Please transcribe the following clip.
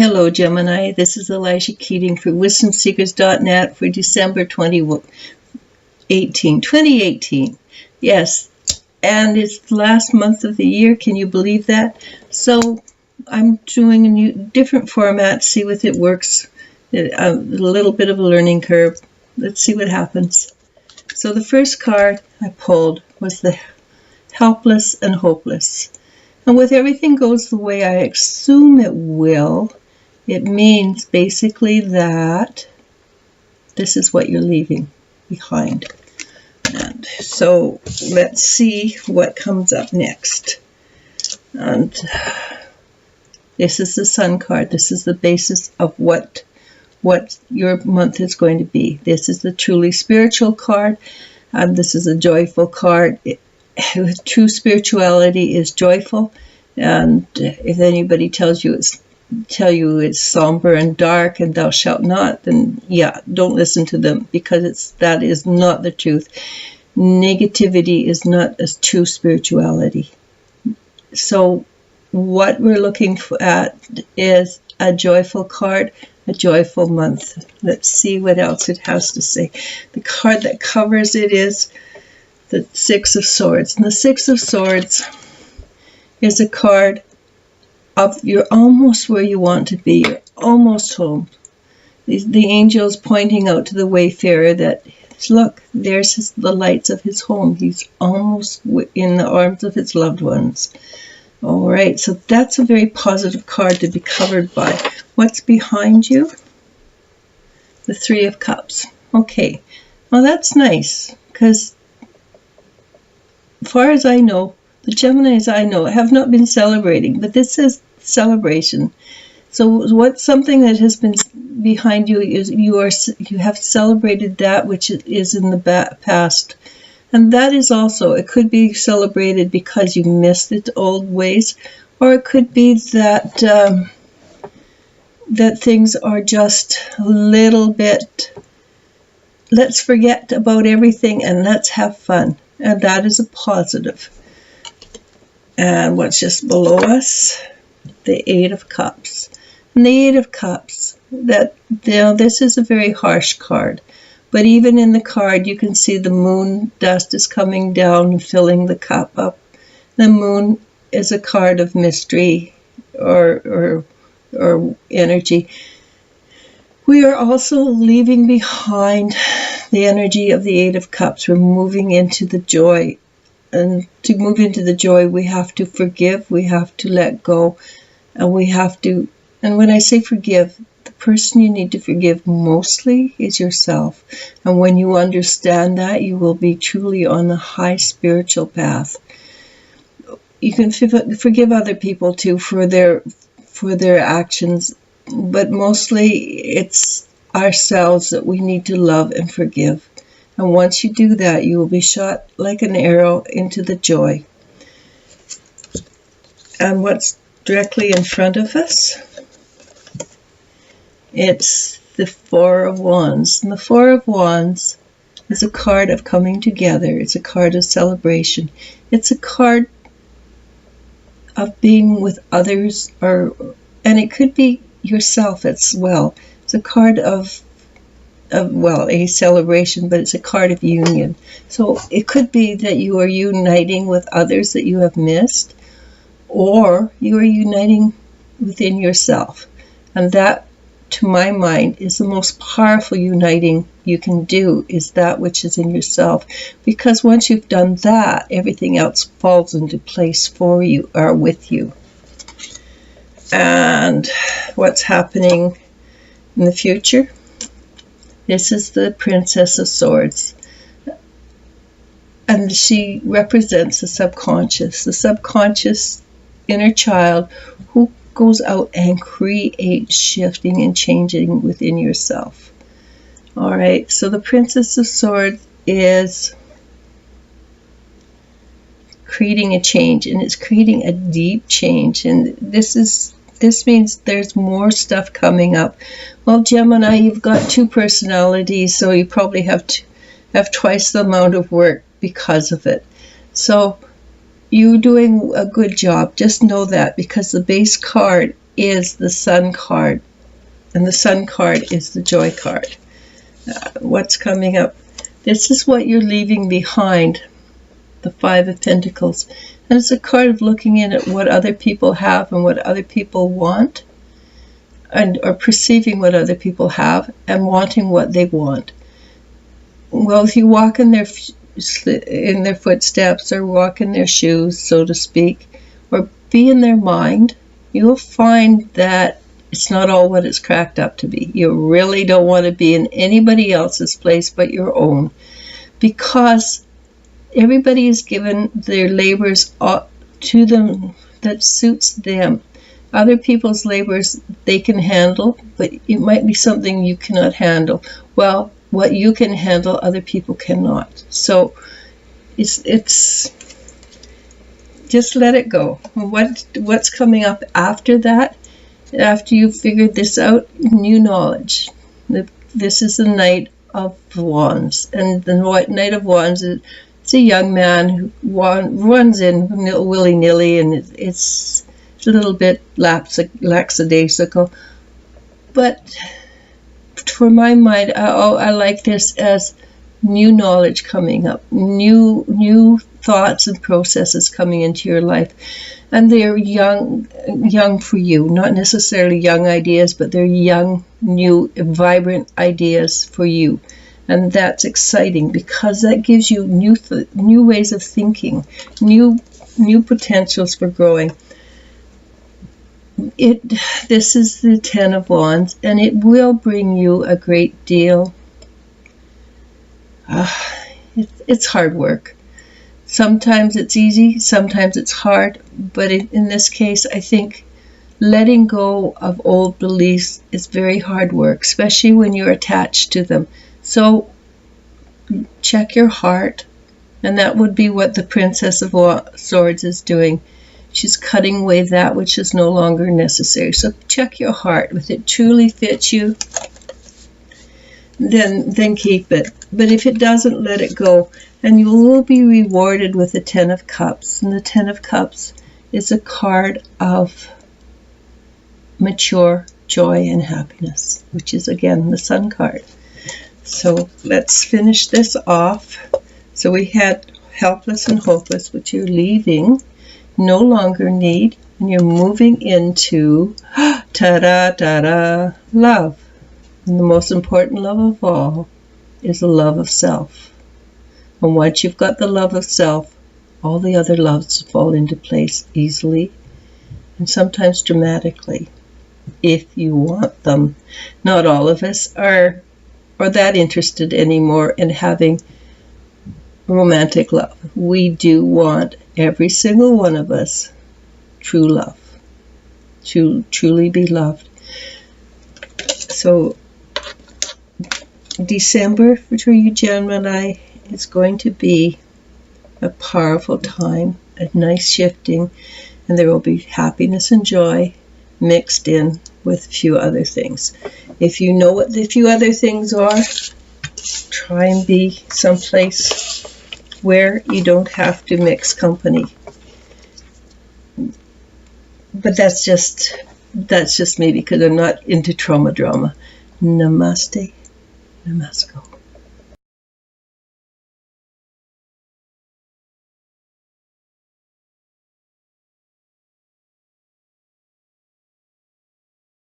Hello, Gemini. This is Elijah Keating for WisdomSeekers.net for December 2018. Yes, and it's the last month of the year. Can you believe that? So I'm doing a different format, see if it works. A little bit of a learning curve. Let's see what happens. So the first card I pulled was the helpless and hopeless. And with everything goes the way I assume it will, it means basically that this is what you're leaving behind. And so let's see what comes up next. And this is the Sun card. This is the basis of what your month is going to be. This is the truly spiritual card. This is a joyful card. True spirituality is joyful. And if anybody tells you it's somber and dark and thou shalt not, then yeah, don't listen to them, because that is not the truth. Negativity is not a true spirituality. So what we're looking at is a joyful card, a joyful month. Let's see what else it has to say. The card that covers it is the Six of Swords. And the Six of Swords is a card of you're almost where you want to be. You're almost home. The angels pointing out to the wayfarer that, look, there's the lights of his home. He's almost in the arms of his loved ones. All right, so that's a very positive card to be covered by. What's behind you? The Three of Cups. Okay, well, that's nice, because as far as I know, the Geminis I know have not been celebrating, but this is celebration. So what's something that has been behind you is you have celebrated that which is in the past. And that is also, it could be celebrated because you missed its old ways, or it could be that that things are just a little bit, let's forget about everything and let's have fun. And that is a positive. And what's just below us? The Eight of Cups. And the Eight of Cups, this is a very harsh card. But even in the card, you can see the moon dust is coming down and filling the cup up. The moon is a card of mystery or energy. We are also leaving behind the energy of the Eight of Cups. We're moving into the joy. And to move into the joy, we have to forgive, we have to let go, and we have to, and when I say forgive, the person you need to forgive mostly is yourself. And when you understand that, you will be truly on the high spiritual path. You can forgive other people too for their actions, but mostly it's ourselves that we need to love and forgive. And once you do that, you will be shot like an arrow into the joy. And what's directly in front of us? It's the Four of Wands. And the Four of Wands is a card of coming together. It's a card of celebration. It's a card of being with others, and it could be yourself as well. It's a card of a celebration, but it's a card of union. So it could be that you are uniting with others that you have missed, or you are uniting within yourself. And that, to my mind, is the most powerful uniting you can do, is that which is in yourself. Because once you've done that, everything else falls into place for you or with you. And what's happening in the future? This is the Princess of Swords. And she represents the subconscious inner child who goes out and creates shifting and changing within yourself. All right, so the Princess of Swords is creating a change, and it's creating a deep change. And this means there's more stuff coming up. Well, Gemini, you've got two personalities, so you probably have twice the amount of work because of it. So you're doing a good job. Just know that, because the base card is the Sun card, and the Sun card is the joy card. What's coming up? This is what you're leaving behind, the Five of Pentacles. And it's a card of looking in at what other people have and what other people want, or perceiving what other people have and wanting what they want. Well, if you walk in their footsteps, or walk in their shoes, so to speak, or be in their mind, you'll find that it's not all what it's cracked up to be. You really don't want to be in anybody else's place but your own, because everybody is given their labors to them that suits them. Other people's labors they can handle, but it might be something you cannot handle. Well, what you can handle, other people cannot. So it's just let it go. What's coming up after that? After you've figured this out, new knowledge. This is the Knight of Wands, and the Knight of Wands is a young man who runs in willy-nilly, and it's a little bit lackadaisical. But for my mind, I like this as new knowledge coming up, new thoughts and processes coming into your life. And they're young for you, not necessarily young ideas, but they're young, new, vibrant ideas for you. And that's exciting, because that gives you new ways of thinking, new potentials for growing. This is the Ten of Wands, and it will bring you a great deal. It's hard work. Sometimes it's easy, sometimes it's hard, but in this case, I think letting go of old beliefs is very hard work, especially when you're attached to them. So check your heart, and that would be what the Princess of Swords is doing. She's cutting away that which is no longer necessary. So check your heart. If it truly fits you, then keep it. But if it doesn't, let it go. And you will be rewarded with the Ten of Cups. And the Ten of Cups is a card of mature joy and happiness, which is, again, the Sun card. So let's finish this off. So we had helpless and hopeless, which you're leaving, no longer need, and you're moving into ta-da, love. And the most important love of all is the love of self. And once you've got the love of self, all the other loves fall into place easily and sometimes dramatically, if you want them. Not all of us are that interested anymore in having romantic love. We do want, every single one of us, true love, to truly be loved. So December for you Gemini is going to be a powerful time, a nice shifting, and there will be happiness and joy mixed in with a few other things. If you know what the few other things are, try and be someplace where you don't have to mix company. But that's just me, because I'm not into trauma drama. Namaste. Namasko.